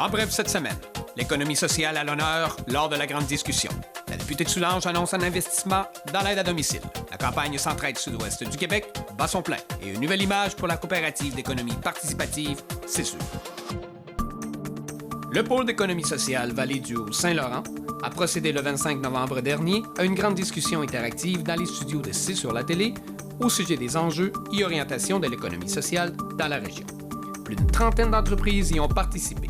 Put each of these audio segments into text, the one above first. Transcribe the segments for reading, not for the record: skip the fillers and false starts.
En bref, cette semaine, l'économie sociale à l'honneur lors de la grande discussion. La députée de Soulanges annonce un investissement dans l'aide à domicile. La campagne Centraide Sud-Ouest du Québec bat son plein. Et une nouvelle image pour la coopérative d'économie participative, c'est sûr. Le pôle d'économie sociale Vallée du Haut-Saint-Laurent a procédé le 25 novembre dernier à une grande discussion interactive dans les studios de C'est sur la télé au sujet des enjeux et orientations de l'économie sociale dans la région. Plus d'une trentaine d'entreprises y ont participé.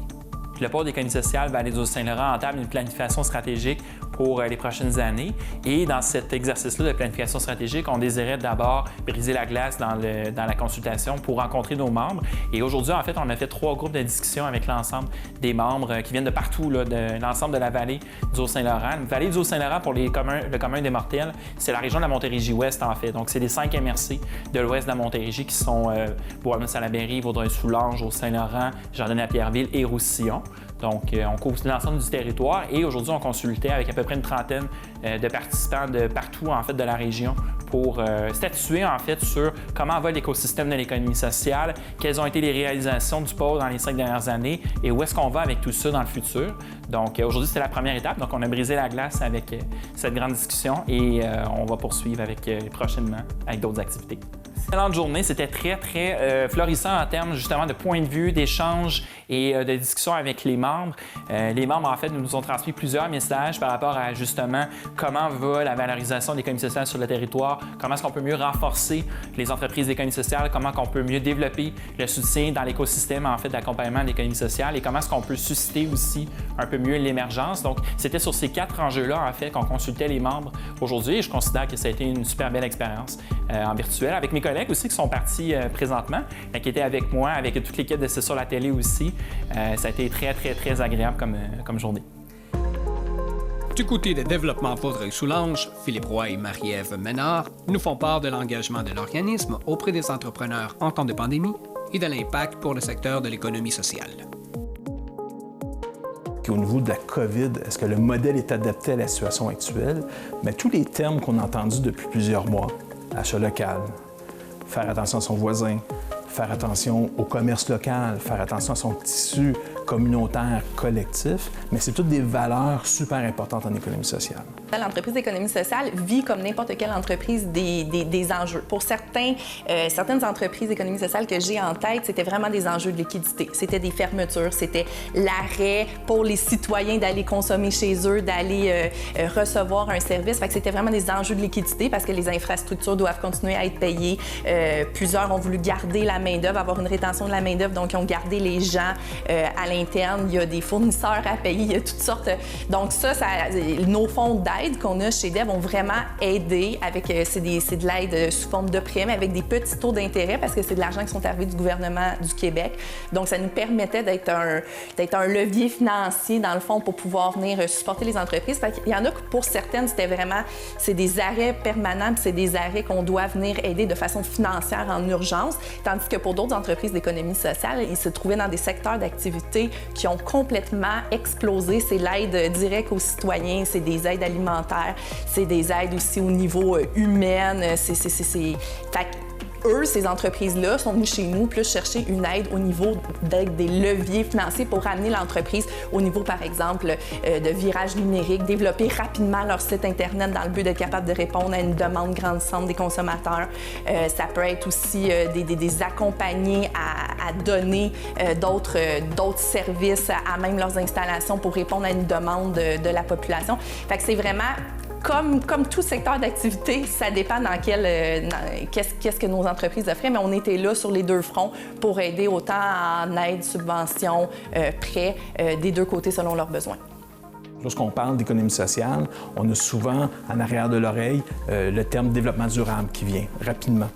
Le pôle d'économie sociale Vallée du Haut-Saint-Laurent entame une planification stratégique pour les prochaines années. Et dans cet exercice-là de planification stratégique, on désirait d'abord briser la glace dans la consultation pour rencontrer nos membres. Et aujourd'hui, en fait, on a fait 3 groupes de discussion avec l'ensemble des membres qui viennent de partout, là, de l'ensemble de la Vallée du Haut-Saint-Laurent. La Vallée du Haut-Saint-Laurent, pour le commun des mortels, c'est la région de la Montérégie-Ouest, en fait. Donc, c'est les 5 MRC de l'ouest de la Montérégie qui sont Bois-Salaberry, Vaudreuil-Soulanges, Haut-Saint-Laurent, Jardin-à-Pierreville et Roussillon. Donc, on couvre l'ensemble du territoire et aujourd'hui, on consultait avec à peu près une trentaine de participants de partout, en fait, de la région pour statuer, en fait, sur comment va l'écosystème de l'économie sociale, quelles ont été les réalisations du pôle dans les 5 dernières années et où est-ce qu'on va avec tout ça dans le futur. Donc, aujourd'hui, c'est la première étape. Donc, on a brisé la glace avec cette grande discussion et on va poursuivre prochainement avec d'autres activités. Excellente journée, c'était très florissant en termes justement de points de vue, d'échanges et de discussions avec les membres. Les membres, en fait, nous ont transmis plusieurs messages par rapport à justement comment va la valorisation de l'économie sociale sur le territoire, comment est-ce qu'on peut mieux renforcer les entreprises d'économie sociale, comment on peut mieux développer le soutien dans l'écosystème, en fait, d'accompagnement de l'économie sociale et comment est-ce qu'on peut susciter aussi un peu mieux l'émergence. Donc, c'était sur ces 4 enjeux-là, en fait, qu'on consultait les membres aujourd'hui et je considère que ça a été une super belle expérience en virtuel avec mes collègues aussi qui sont partis présentement, qui étaient avec moi, avec toute l'équipe de C'est sur la télé aussi. Ça a été très agréable comme journée. Du côté des développements Vaudreuil-Soulanges, Philippe Roy et Marie-Ève Ménard nous font part de l'engagement de l'organisme auprès des entrepreneurs en temps de pandémie et de l'impact pour le secteur de l'économie sociale. Au niveau de la COVID, est-ce que le modèle est adapté à la situation actuelle? Mais tous les termes qu'on a entendus depuis plusieurs mois, achat local, faire attention à son voisin, faire attention au commerce local, faire attention à son tissu communautaire collectif, mais c'est toutes des valeurs super importantes en économie sociale. L'entreprise d'économie sociale vit comme n'importe quelle entreprise des enjeux. Pour certaines entreprises d'économie sociale que j'ai en tête, c'était vraiment des enjeux de liquidité. C'était des fermetures, c'était l'arrêt pour les citoyens d'aller consommer chez eux, d'aller recevoir un service. Fait que c'était vraiment des enjeux de liquidité parce que les infrastructures doivent continuer à être payées. Plusieurs ont voulu garder la main-d'œuvre, avoir une rétention de la main-d'œuvre, donc ils ont gardé les gens à l'interne. Il y a des fournisseurs à payer, il y a toutes sortes. Donc ça nos fonds d'aide qu'on a chez Dev ont vraiment aidé avec, c'est de l'aide sous forme de prêt, mais avec des petits taux d'intérêt parce que c'est de l'argent qui sont arrivés du gouvernement du Québec. Donc, ça nous permettait d'être un levier financier, dans le fond, pour pouvoir venir supporter les entreprises. Fait qu'il y en a que pour certaines, c'est des arrêts permanents, puis c'est des arrêts qu'on doit venir aider de façon financière en urgence, tandis que pour d'autres entreprises d'économie sociale, ils se trouvaient dans des secteurs d'activité qui ont complètement explosé. C'est l'aide directe aux citoyens, c'est des aides alimentaires, c'est des aides aussi au niveau humain. Eux, ces entreprises-là, sont venues chez nous plus chercher une aide au niveau des leviers financiers pour ramener l'entreprise au niveau, par exemple, de virage numérique, développer rapidement leur site Internet dans le but d'être capable de répondre à une demande grandissante des consommateurs. Ça peut être aussi des accompagnés à donner d'autres services à même leurs installations pour répondre à une demande de la population. Fait que c'est vraiment... Comme tout secteur d'activité, ça dépend qu'est-ce que nos entreprises offraient, mais on était là sur les 2 fronts pour aider autant en aide, subvention, prêt, des 2 côtés selon leurs besoins. Lorsqu'on parle d'économie sociale, on a souvent en arrière de l'oreille le terme développement durable qui vient rapidement.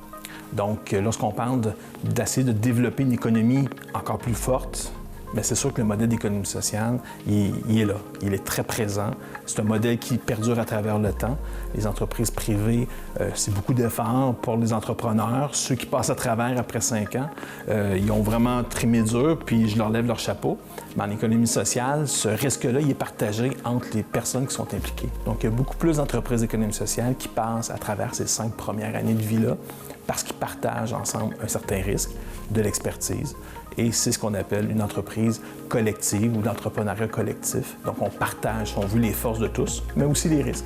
Donc, lorsqu'on parle d'essayer de développer une économie encore plus forte, bien, c'est sûr que le modèle d'économie sociale, il est là. Il est très présent. C'est un modèle qui perdure à travers le temps. Les entreprises privées, c'est beaucoup d'efforts pour les entrepreneurs. Ceux qui passent à travers après 5 ans, ils ont vraiment trimé dur, puis je leur lève leur chapeau. Mais en économie sociale, ce risque-là, il est partagé entre les personnes qui sont impliquées. Donc, il y a beaucoup plus d'entreprises d'économie sociale qui passent à travers ces 5 premières années de vie-là parce qu'ils partagent ensemble un certain risque, de l'expertise Et c'est ce qu'on appelle une entreprise collective ou l'entrepreneuriat collectif. Donc, on partage, on veut les forces de tous, mais aussi les risques.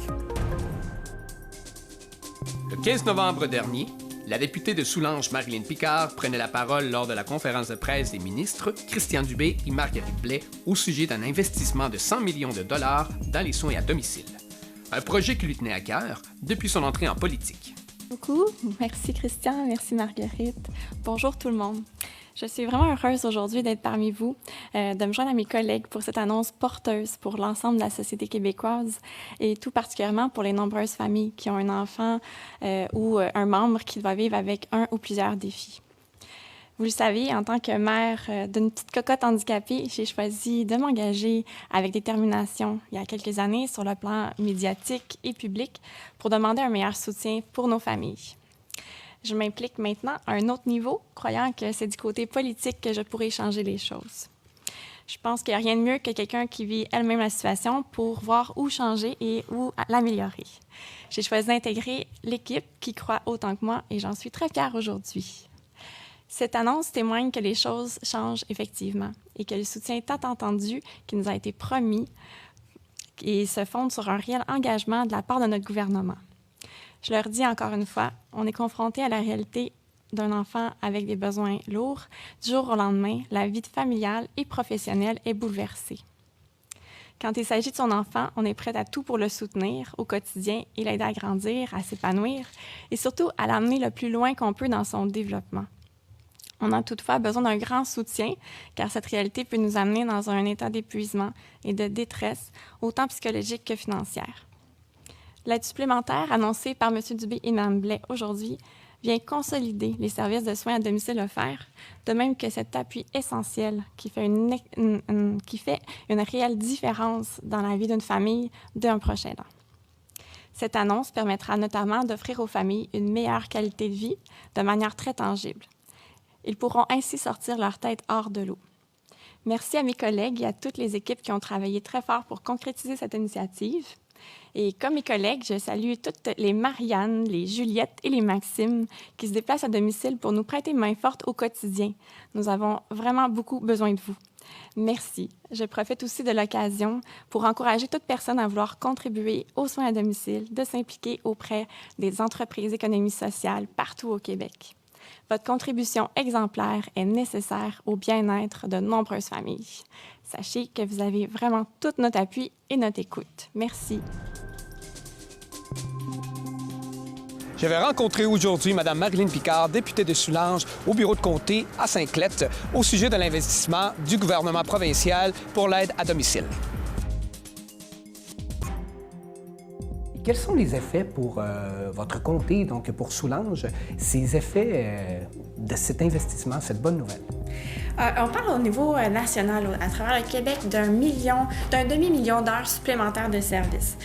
Le 15 novembre dernier, la députée de Soulanges, Marilyn Picard, prenait la parole lors de la conférence de presse des ministres Christian Dubé et Marguerite Blais au sujet d'un investissement de 100 millions de dollars dans les soins à domicile. Un projet qui lui tenait à cœur depuis son entrée en politique. Beaucoup. Merci Christian, merci Marguerite. Bonjour tout le monde. Je suis vraiment heureuse aujourd'hui d'être parmi vous, de me joindre à mes collègues pour cette annonce porteuse pour l'ensemble de la société québécoise et tout particulièrement pour les nombreuses familles qui ont un enfant ou un membre qui doit vivre avec un ou plusieurs défis. Vous le savez, en tant que mère d'une petite cocotte handicapée, j'ai choisi de m'engager avec détermination il y a quelques années sur le plan médiatique et public pour demander un meilleur soutien pour nos familles. Je m'implique maintenant à un autre niveau, croyant que c'est du côté politique que je pourrais changer les choses. Je pense qu'il n'y a rien de mieux que quelqu'un qui vit elle-même la situation pour voir où changer et où l'améliorer. J'ai choisi d'intégrer l'équipe qui croit autant que moi et j'en suis très fière aujourd'hui. Cette annonce témoigne que les choses changent effectivement et que le soutien tant attendu qui nous a été promis et se fonde sur un réel engagement de la part de notre gouvernement. Je leur dis encore une fois, on est confronté à la réalité d'un enfant avec des besoins lourds. Du jour au lendemain, la vie familiale et professionnelle est bouleversée. Quand il s'agit de son enfant, on est prêt à tout pour le soutenir au quotidien et l'aider à grandir, à s'épanouir et surtout à l'amener le plus loin qu'on peut dans son développement. On a toutefois besoin d'un grand soutien, car cette réalité peut nous amener dans un état d'épuisement et de détresse, autant psychologique que financière. L'aide supplémentaire annoncée par M. Dubé et Mme Blais aujourd'hui vient consolider les services de soins à domicile offerts, de même que cet appui essentiel qui fait une réelle différence dans la vie d'une famille d'un proche aidant. Cette annonce permettra notamment d'offrir aux familles une meilleure qualité de vie de manière très tangible. Ils pourront ainsi sortir leur tête hors de l'eau. Merci à mes collègues et à toutes les équipes qui ont travaillé très fort pour concrétiser cette initiative. Et comme mes collègues, je salue toutes les Marianne, les Juliette et les Maxime qui se déplacent à domicile pour nous prêter main forte au quotidien. Nous avons vraiment beaucoup besoin de vous. Merci. Je profite aussi de l'occasion pour encourager toute personne à vouloir contribuer aux soins à domicile, de s'impliquer auprès des entreprises d'économie sociale partout au Québec. Votre contribution exemplaire est nécessaire au bien-être de nombreuses familles. Sachez que vous avez vraiment tout notre appui et notre écoute. Merci. J'avais rencontré aujourd'hui Mme Marilyn Picard, députée de Soulanges, au bureau de comté à Sainte-Clette, au sujet de l'investissement du gouvernement provincial pour l'aide à domicile. Quels sont les effets pour votre comté, donc pour Soulanges, ces effets de cet investissement, cette bonne nouvelle? On parle au niveau national, à travers le Québec, d'un demi-million d'heures supplémentaires de services.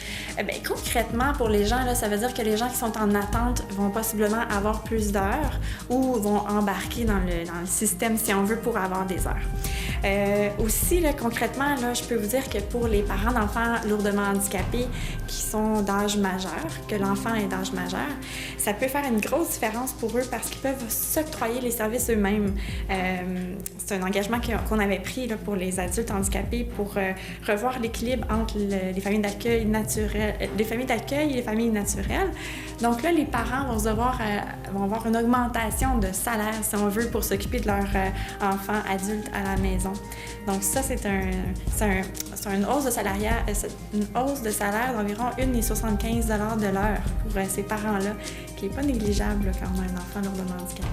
Concrètement, pour les gens, là, ça veut dire que les gens qui sont en attente vont possiblement avoir plus d'heures ou vont embarquer dans le système, si on veut, pour avoir des heures. Aussi, là, concrètement, là, je peux vous dire que pour les parents d'enfants lourdement handicapés qui sont d'âge majeur, que l'enfant est d'âge majeur, ça peut faire une grosse différence pour eux parce qu'ils peuvent s'octroyer les services eux-mêmes. C'est un engagement qu'on avait pris là, pour les adultes handicapés pour revoir l'équilibre entre les familles d'accueil naturelles, les familles d'accueil et les familles naturelles. Donc là, les parents vont avoir une augmentation de salaire, si on veut, pour s'occuper de leur enfant adulte à la maison. Donc ça, c'est une hausse de salaire d'environ 1,75 $ de l'heure pour ces parents-là, qui n'est pas négligeable là, quand on a un enfant lourdement handicapé.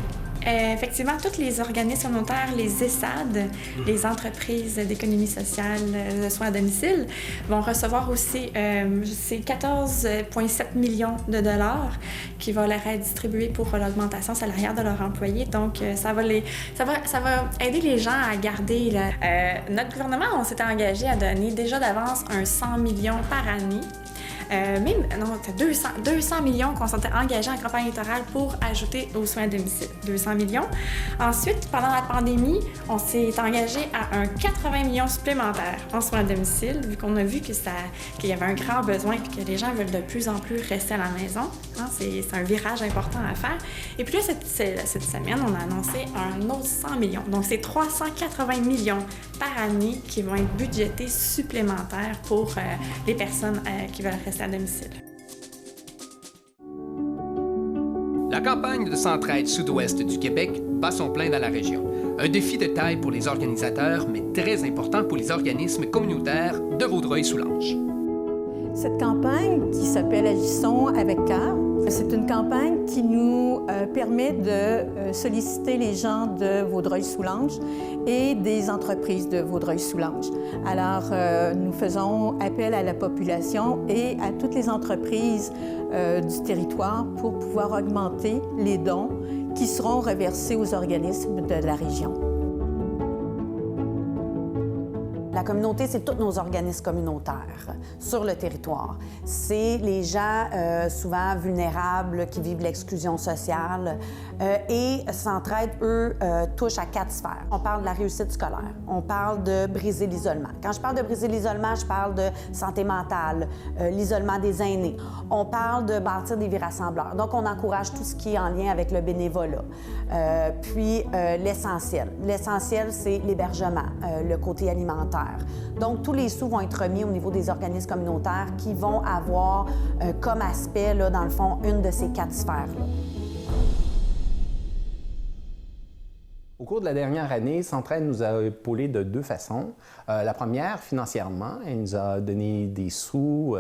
Effectivement, tous les organismes communautaires, les ESSAD, les entreprises d'économie sociale de soins à domicile, vont recevoir aussi ces 14,7 millions de dollars qui vont leur être distribués pour l'augmentation salariale de leurs employés. Donc, ça va aider les gens à garder. Notre gouvernement, on s'était engagé à donner déjà d'avance un 100 millions par année c'est 200 millions qu'on s'était engagés en campagne électorale pour ajouter aux soins à domicile. 200 millions. Ensuite, pendant la pandémie, on s'est engagé à un 80 millions supplémentaires en soins à domicile, vu qu'on a vu qu'il y avait un grand besoin et que les gens veulent de plus en plus rester à la maison. Hein, c'est un virage important à faire. Et puis là, cette semaine, on a annoncé un autre 100 millions. Donc, c'est 380 millions par année qui vont être budgétés supplémentaires pour les personnes qui veulent rester à domicile. La campagne de Centraide Sud-Ouest du Québec bat son plein dans la région. Un défi de taille pour les organisateurs, mais très important pour les organismes communautaires de Vaudreuil-Soulanges. Cette campagne qui s'appelle Agissons avec cœur, c'est une campagne qui nous permet de solliciter les gens de Vaudreuil-Soulanges et des entreprises de Vaudreuil-Soulanges. Alors, nous faisons appel à la population et à toutes les entreprises du territoire pour pouvoir augmenter les dons qui seront reversés aux organismes de la région. La communauté, c'est tous nos organismes communautaires sur le territoire. C'est les gens souvent vulnérables qui vivent l'exclusion sociale. Et Centraide, eux, touchent à 4 sphères. On parle de la réussite scolaire, on parle de briser l'isolement. Quand je parle de briser l'isolement, je parle de santé mentale, l'isolement des aînés. On parle de bâtir des vies rassembleurs. Donc, on encourage tout ce qui est en lien avec le bénévolat. Puis, l'essentiel. L'essentiel, c'est l'hébergement, le côté alimentaire. Donc, tous les sous vont être remis au niveau des organismes communautaires qui vont avoir comme aspect, là, dans le fond, une de ces 4 sphères-là. Au cours de la dernière année, Centraide nous a épaulés de 2 façons. La première, financièrement, elle nous a donné des sous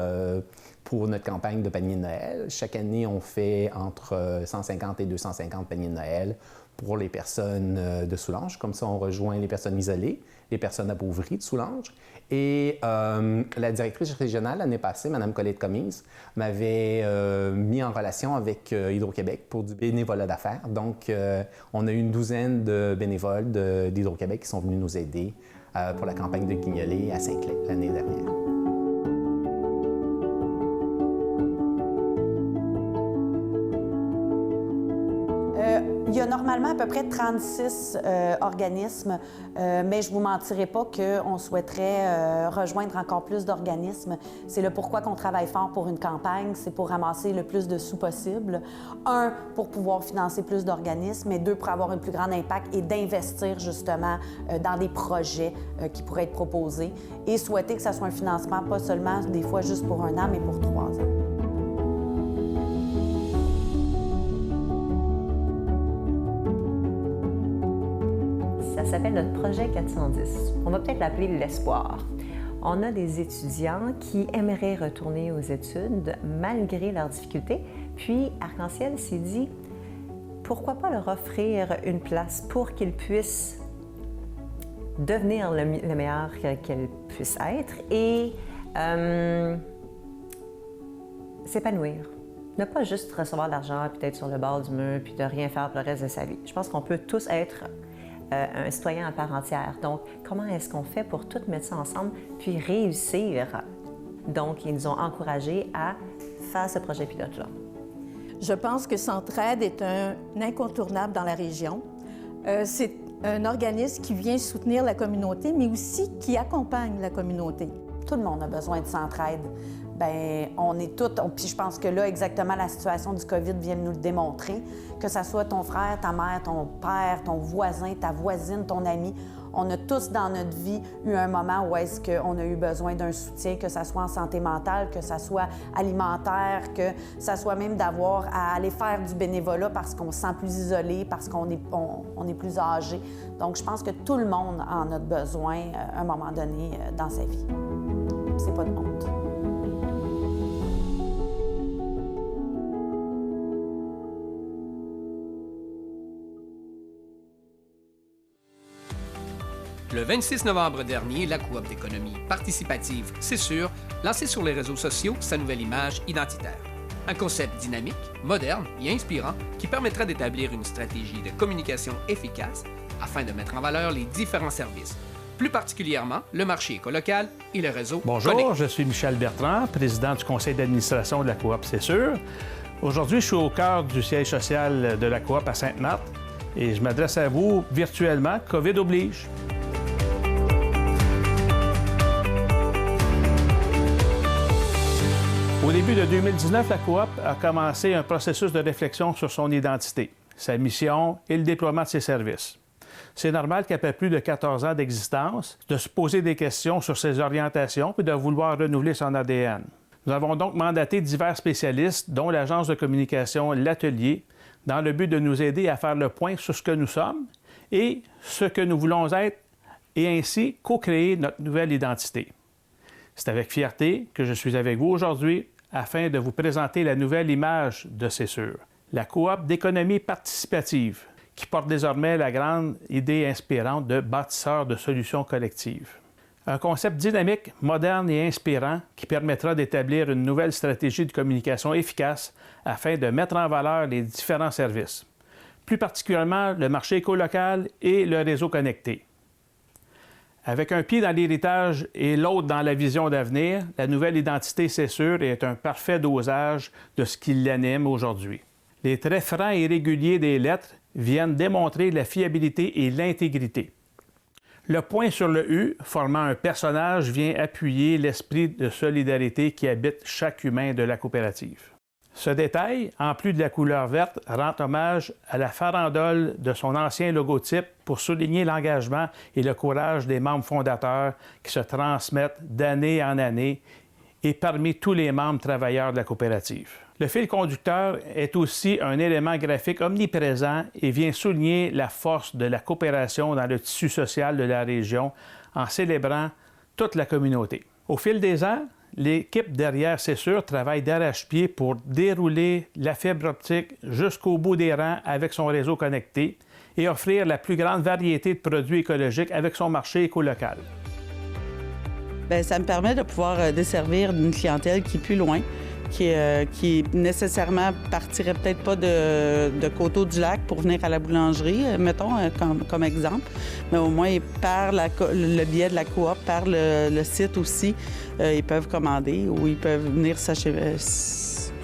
pour notre campagne de panier de Noël. Chaque année, on fait entre 150 et 250 paniers de Noël pour les personnes de Soulanges. Comme ça, on rejoint les personnes isolées, les personnes appauvries de Soulanges. Et la directrice régionale, l'année passée, Mme Colette Cummings, m'avait mis en relation avec Hydro-Québec pour du bénévolat d'affaires. Donc, on a eu une douzaine de bénévoles d'Hydro-Québec qui sont venus nous aider pour la campagne de Guignolé à Saint-Clair l'année dernière. Il y a normalement à peu près 36 organismes, mais je ne vous mentirai pas qu'on souhaiterait rejoindre encore plus d'organismes. C'est le pourquoi qu'on travaille fort pour une campagne, c'est pour ramasser le plus de sous possible. 1, pour pouvoir financer plus d'organismes, et 2, pour avoir un plus grand impact et d'investir justement dans des projets qui pourraient être proposés et souhaiter que ça soit un financement pas seulement des fois juste pour 1 an, mais pour 3 ans. Ça s'appelle notre projet 410. On va peut-être l'appeler l'espoir. On a des étudiants qui aimeraient retourner aux études malgré leurs difficultés. Puis Arc-en-Ciel s'est dit, pourquoi pas leur offrir une place pour qu'ils puissent devenir le meilleur qu'elles puissent être et s'épanouir. Ne pas juste recevoir de l'argent, puis être sur le bord du mur, puis de rien faire pour le reste de sa vie. Je pense qu'on peut tous être un citoyen à part entière. Donc, comment est-ce qu'on fait pour tout mettre ça ensemble puis réussir? Donc, ils nous ont encouragés à faire ce projet pilote-là. Je pense que Centraide est un incontournable dans la région. C'est un organisme qui vient soutenir la communauté, mais aussi qui accompagne la communauté. Tout le monde a besoin de Centraide. Bien, on est tous... Puis je pense que là, exactement, la situation du COVID vient de nous le démontrer. Que ça soit ton frère, ta mère, ton père, ton voisin, ta voisine, ton ami, on a tous dans notre vie eu un moment où est-ce qu'on a eu besoin d'un soutien, que ça soit en santé mentale, que ça soit alimentaire, que ça soit même d'avoir à aller faire du bénévolat parce qu'on se sent plus isolé, parce qu'on est plus âgé. Donc, je pense que tout le monde en a besoin à un moment donné dans sa vie. C'est pas de honte. Le 26 novembre dernier, la Coop d'économie participative, c'est sûr, lançait sur les réseaux sociaux sa nouvelle image identitaire. Un concept dynamique, moderne et inspirant qui permettra d'établir une stratégie de communication efficace afin de mettre en valeur les différents services, plus particulièrement le marché écolocal et le réseau Bonjour, Connect. je suis Michel Bertrand, président du conseil d'administration de la coop C'est sûr. Aujourd'hui, je suis au cœur du siège social de la coop à Sainte-Marthe et je m'adresse à vous virtuellement, COVID oblige. Au début de 2019, la coop a commencé un processus de réflexion sur son identité, sa mission et le déploiement de ses services. C'est normal qu'après plus de 14 ans d'existence, de se poser des questions sur ses orientations et de vouloir renouveler son ADN. Nous avons donc mandaté divers spécialistes, dont l'agence de communication L'Atelier, dans le but de nous aider à faire le point sur ce que nous sommes et ce que nous voulons être et ainsi co-créer notre nouvelle identité. C'est avec fierté que je suis avec vous aujourd'hui afin de vous présenter la nouvelle image de C'est sûr, la coop d'économie participative, qui porte désormais la grande idée inspirante de bâtisseur de solutions collectives. Un concept dynamique, moderne et inspirant qui permettra d'établir une nouvelle stratégie de communication efficace afin de mettre en valeur les différents services, plus particulièrement le marché écolocal et le réseau connecté. Avec un pied dans l'héritage et l'autre dans la vision d'avenir, la nouvelle identité C'est sûr est un parfait dosage de ce qui l'anime aujourd'hui. Les traits francs et réguliers des lettres viennent démontrer la fiabilité et l'intégrité. Le point sur le U, formant un personnage, vient appuyer l'esprit de solidarité qui habite chaque humain de la coopérative. Ce détail, en plus de la couleur verte, rend hommage à la farandole de son ancien logotype pour souligner l'engagement et le courage des membres fondateurs qui se transmettent d'année en année et parmi tous les membres travailleurs de la coopérative. Le fil conducteur est aussi un élément graphique omniprésent et vient souligner la force de la coopération dans le tissu social de la région en célébrant toute la communauté. Au fil des ans, l'équipe derrière C'est sûr travaille d'arrache-pied pour dérouler la fibre optique jusqu'au bout des rangs avec son réseau connecté et offrir la plus grande variété de produits écologiques avec son marché écolocal. Bien, ça me permet de pouvoir desservir une clientèle qui est plus loin, qui nécessairement partirait peut-être pas de Coteau-du-Lac pour venir à la boulangerie, mettons, comme exemple. Mais au moins, par le biais de la coop, par le site aussi, ils peuvent commander ou ils peuvent venir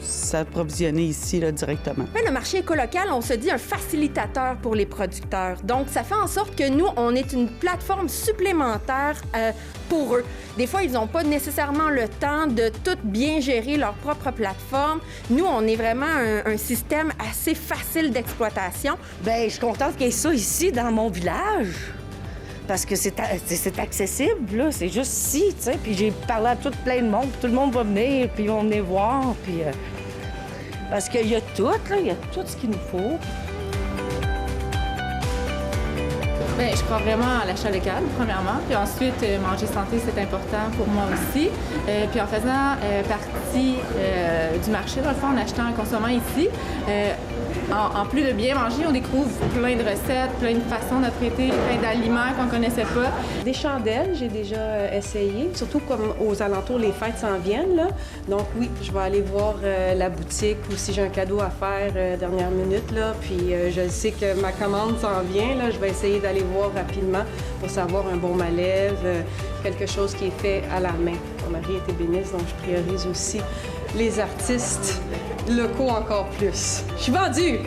s'approvisionner ici là, directement. Le marché écolocal, on se dit un facilitateur pour les producteurs. Donc, ça fait en sorte que nous, on est une plateforme supplémentaire pour eux. Des fois, ils n'ont pas nécessairement le temps de tout bien gérer leur propre plateforme. Nous, on est vraiment un système assez facile d'exploitation. Bien, je suis contente qu'il y ait ça ici, dans mon village. Parce que c'est accessible, là. C'est juste ici, tu sais. Puis j'ai parlé à plein de monde, puis tout le monde va venir, puis ils vont venir voir, puis... Parce qu'il y a tout, là. Il y a tout ce qu'il nous faut. Bien, je crois vraiment à l'achat local, premièrement. Puis ensuite, manger santé, c'est important pour moi aussi. Puis en faisant partie du marché, dans le fond, en achetant et consommant ici, en plus de bien manger, on découvre plein de recettes, plein de façons de traiter, plein d'aliments qu'on ne connaissait pas. Des chandelles, j'ai déjà essayé, surtout comme aux alentours, les fêtes s'en viennent, là. Donc oui, je vais aller voir la boutique ou si j'ai un cadeau à faire dernière minute, là. Puis je sais que ma commande s'en vient, là. Je vais essayer d'aller voir rapidement pour savoir un bon malève, quelque chose qui est fait à la main. Mon mari est ébéniste, donc je priorise aussi les artistes locaux encore plus. Je suis vendue!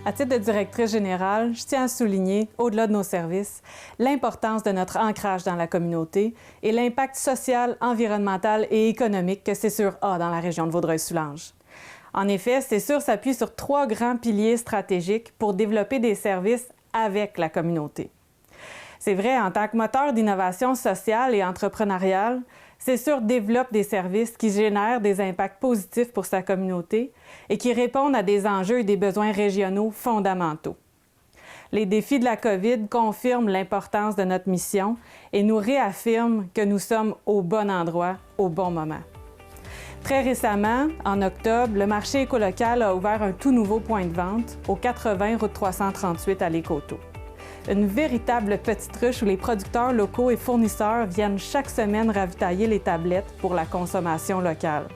À titre de directrice générale, je tiens à souligner, au-delà de nos services, l'importance de notre ancrage dans la communauté et l'impact social, environnemental et économique que C'est sûr a dans la région de Vaudreuil-Soulanges. En effet, C'est sûr s'appuie sur 3 grands piliers stratégiques pour développer des services avec la communauté. C'est vrai, en tant que moteur d'innovation sociale et entrepreneuriale, C'est sûr développe des services qui génèrent des impacts positifs pour sa communauté et qui répondent à des enjeux et des besoins régionaux fondamentaux. Les défis de la COVID confirment l'importance de notre mission et nous réaffirment que nous sommes au bon endroit, au bon moment. Très récemment, en octobre, le marché écolocal a ouvert un tout nouveau point de vente au 80 route 338 à l'Écoto. Une véritable petite ruche où les producteurs locaux et fournisseurs viennent chaque semaine ravitailler les tablettes pour la consommation locale.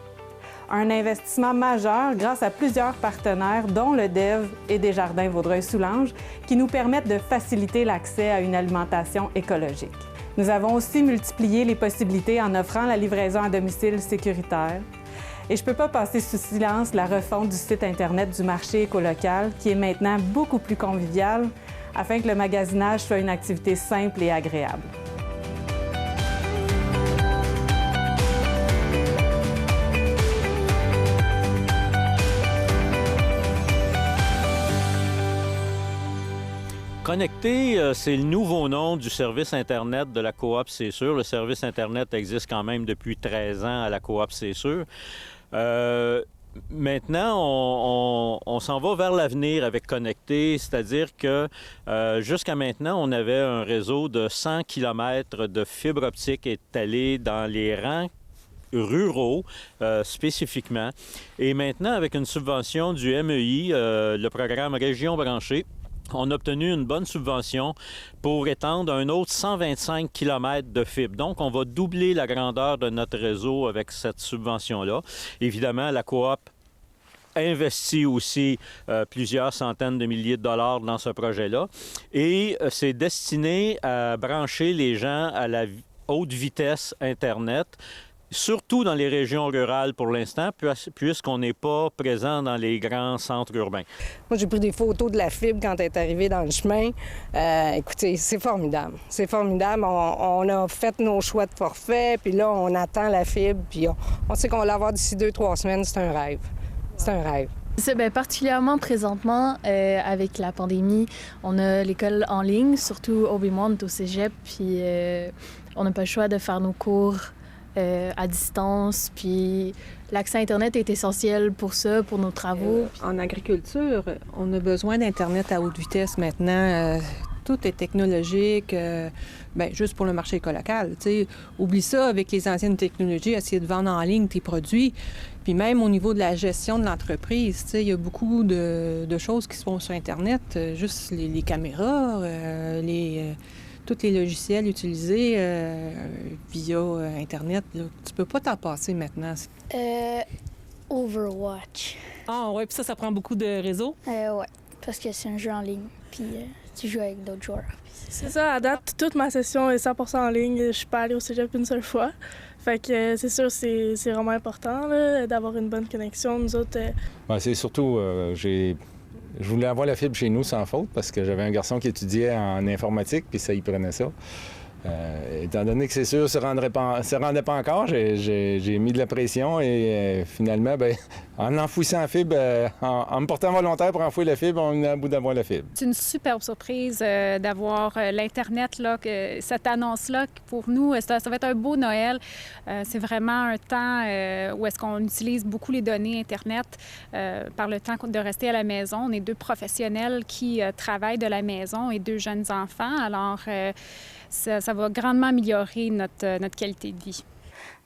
un investissement majeur grâce à plusieurs partenaires, dont le DEV et Desjardins Vaudreuil-Soulanges, qui nous permettent de faciliter l'accès à une alimentation écologique. Nous avons aussi multiplié les possibilités en offrant la livraison à domicile sécuritaire. Et je ne peux pas passer sous silence la refonte du site Internet du marché écolocal, qui est maintenant beaucoup plus convivial, afin que le magasinage soit une activité simple et agréable. Connecté, c'est le nouveau nom du service Internet de la Coop C'est Sûr. Le service Internet existe quand même depuis 13 ans à la Coop C'est Sûr. Maintenant, on s'en va vers l'avenir avec Connecté, c'est-à-dire que jusqu'à maintenant, on avait un réseau de 100 km de fibre optique étalée dans les rangs ruraux spécifiquement. Et maintenant, avec une subvention du MEI, le programme Région branchée, on a obtenu une bonne subvention pour étendre un autre 125 km de fibre. Donc, on va doubler la grandeur de notre réseau avec cette subvention-là. Évidemment, la Coop investit aussi plusieurs centaines de milliers de dollars dans ce projet-là. Et c'est destiné à brancher les gens à la haute vitesse Internet, surtout dans les régions rurales pour l'instant, puisqu'on n'est pas présent dans les grands centres urbains. Moi, j'ai pris des photos de la fibre quand elle est arrivée dans le chemin. Écoutez, c'est formidable. C'est formidable. On a fait nos choix de forfait, puis là, on attend la fibre, puis on sait qu'on va l'avoir d'ici 2-3 semaines. C'est un rêve. C'est un rêve. C'est particulièrement présentement, avec la pandémie, on a l'école en ligne, surtout Obi et moi, on est au cégep, puis on n'a pas le choix de faire nos cours à distance, puis l'accès à Internet est essentiel pour ça, pour nos travaux. En agriculture, on a besoin d'Internet à haute vitesse maintenant. Tout est technologique, juste pour le marché écolocal. T'sais. Oublie ça avec les anciennes technologies, essayer de vendre en ligne tes produits. Puis même au niveau de la gestion de l'entreprise, il y a beaucoup de choses qui se font sur Internet, juste les caméras, tous les logiciels utilisés via Internet, là, tu peux pas t'en passer maintenant. Overwatch. Ah ouais, puis ça prend beaucoup de réseau? Ouais, parce que c'est un jeu en ligne, puis tu joues avec d'autres joueurs. C'est ça, à date, toute ma session est 100% en ligne. Je suis pas allée au cégep une seule fois. Fait que c'est sûr, c'est vraiment important là, d'avoir une bonne connexion. Nous autres... c'est surtout, je voulais avoir la fibre chez nous sans faute parce que j'avais un garçon qui étudiait en informatique, puis ça, il prenait ça. Étant donné que c'est sûr, se rendait pas encore, j'ai mis de la pression et finalement, en enfouissant la fibre, en me portant volontaire pour enfouir la fibre, on est à bout d'avoir la fibre. C'est une superbe surprise d'avoir l'Internet, là, cette annonce-là. Pour nous, ça va être un beau Noël. C'est vraiment un temps où est-ce qu'on utilise beaucoup les données Internet par le temps de rester à la maison. On est deux professionnels qui travaillent de la maison et deux jeunes enfants. Alors, ça va grandement améliorer notre qualité de vie.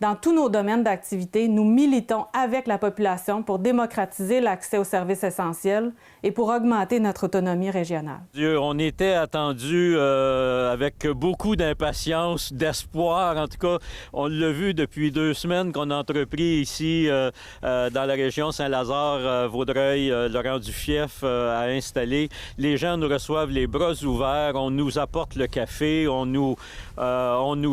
Dans tous nos domaines d'activité, nous militons avec la population pour démocratiser l'accès aux services essentiels et pour augmenter notre autonomie régionale. On était attendus avec beaucoup d'impatience, d'espoir. En tout cas, on l'a vu depuis 2 semaines qu'on a entrepris ici dans la région Saint-Lazare, Vaudreuil, Laurent-du-Fief à installer. Les gens nous reçoivent les bras ouverts, on nous apporte le café, on nous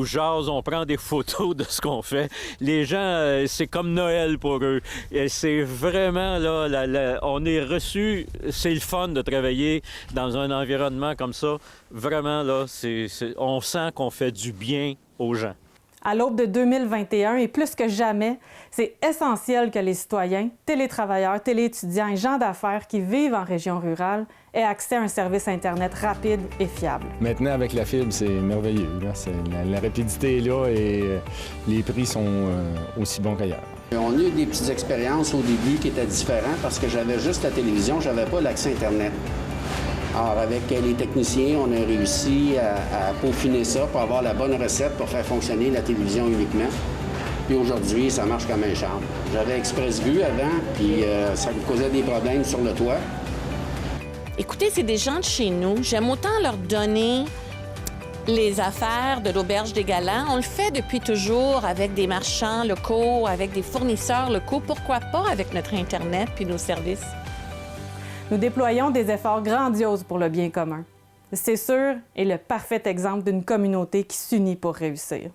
jase, on prend des photos de ce qu'on fait. Les gens, c'est comme Noël pour eux. Et c'est vraiment, là, on est reçus. C'est le fun de travailler dans un environnement comme ça. Vraiment, là, on sent qu'on fait du bien aux gens. À l'aube de 2021, et plus que jamais, c'est essentiel que les citoyens, télétravailleurs, téléétudiants et gens d'affaires qui vivent en région rurale aient accès à un service Internet rapide et fiable. Maintenant, avec la fibre, c'est merveilleux. La rapidité est là et les prix sont aussi bons qu'ailleurs. On a eu des petites expériences au début qui étaient différentes parce que j'avais juste la télévision, j'avais pas l'accès Internet. Alors, avec les techniciens, on a réussi à peaufiner ça pour avoir la bonne recette pour faire fonctionner la télévision uniquement. Puis aujourd'hui, ça marche comme un charme. J'avais ExpressVu avant, puis ça me causait des problèmes sur le toit. Écoutez, c'est des gens de chez nous. J'aime autant leur donner Les affaires de l'Auberge des Galants, on le fait depuis toujours avec des marchands locaux, avec des fournisseurs locaux, pourquoi pas avec notre Internet puis nos services. Nous déployons des efforts grandioses pour le bien commun. C'est sûr est le parfait exemple d'une communauté qui s'unit pour réussir.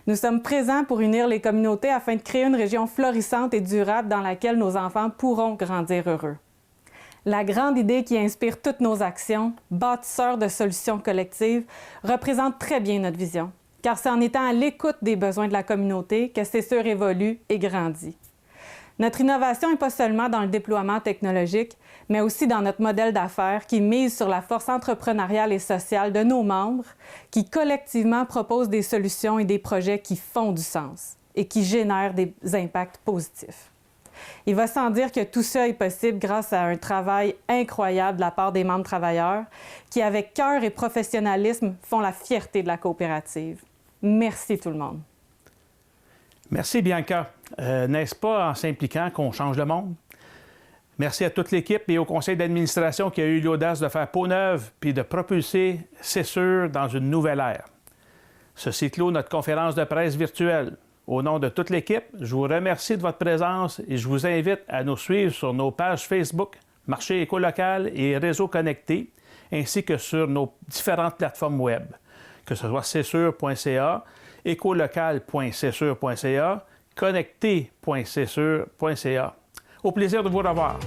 Nous sommes présents pour unir les communautés afin de créer une région florissante et durable dans laquelle nos enfants pourront grandir heureux. La grande idée qui inspire toutes nos actions, bâtisseurs de solutions collectives, représente très bien notre vision, car c'est en étant à l'écoute des besoins de la communauté que CESUR évolue et grandit. Notre innovation n'est pas seulement dans le déploiement technologique, mais aussi dans notre modèle d'affaires qui mise sur la force entrepreneuriale et sociale de nos membres, qui collectivement proposent des solutions et des projets qui font du sens et qui génèrent des impacts positifs. Il va sans dire que tout ça est possible grâce à un travail incroyable de la part des membres travailleurs qui, avec cœur et professionnalisme, font la fierté de la coopérative. Merci tout le monde. Merci Bianca. N'est-ce pas en s'impliquant qu'on change le monde? Merci à toute l'équipe et au conseil d'administration qui a eu l'audace de faire peau neuve puis de propulser CESUR dans une nouvelle ère. Ceci clôt notre conférence de presse virtuelle. Au nom de toute l'équipe, je vous remercie de votre présence et je vous invite à nous suivre sur nos pages Facebook, Marché écolocal et Réseaux connectés, ainsi que sur nos différentes plateformes web, que ce soit cesur.ca, écolocal.cesur.ca, connecté.cesur.ca. Au plaisir de vous revoir.